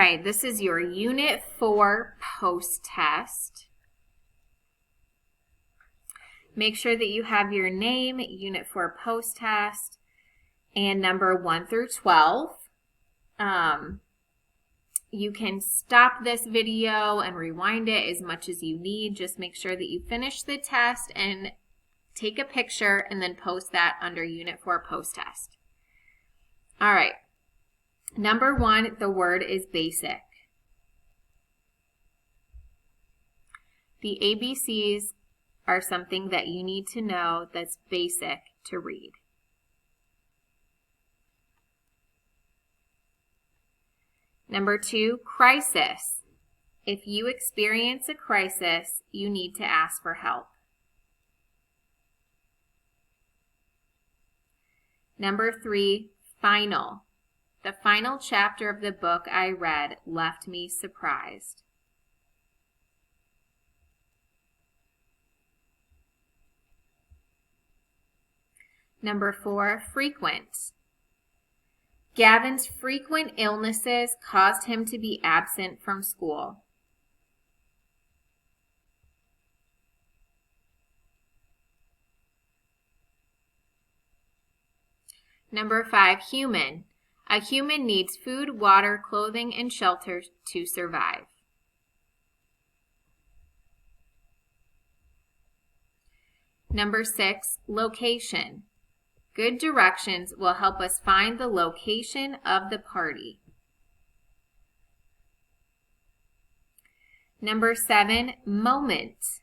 right, this is your Unit 4 post-test. Make sure that you have your name, Unit 4 post-test, and number 1 through 12. You can stop this video and rewind it as much as you need. Just make sure that you finish the test and take a picture and then post that under Unit 4 post-test. All right. Number 1, the word is basic. The ABCs are something that you need to know that's basic to read. Number 2, crisis. If you experience a crisis, you need to ask for help. Number 3, final. The final chapter of the book I read left me surprised. Number 4, frequent. Gavin's frequent illnesses caused him to be absent from school. Number 5, human. A human needs food, water, clothing, and shelter to survive. Number 6, location. Good directions will help us find the location of the party. Number 7, moment.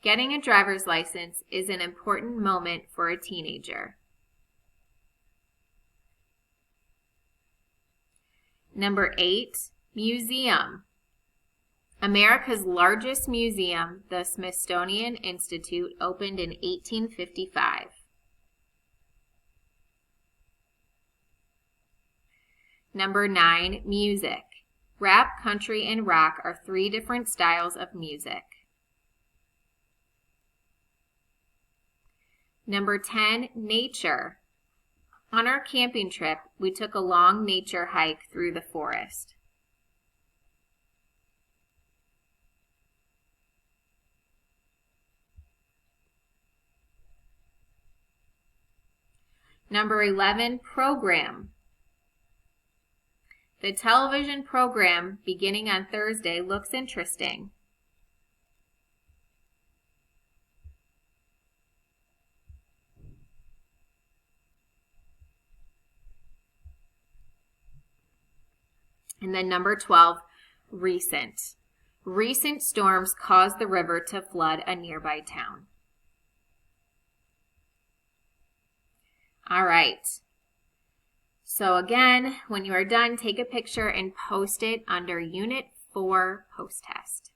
Getting a driver's license is an important moment for a teenager. Number 8, museum. America's largest museum, the Smithsonian Institute, opened in 1855. Number 9, music. Rap, country, and rock are 3 different styles of music. Number 10, nature. On our camping trip, we took a long nature hike through the forest. Number 11, program. The television program beginning on Thursday looks interesting. And then number 12, recent. Recent storms caused the river to flood a nearby town. All right. So again, when you are done, take a picture and post it under Unit 4 post-test.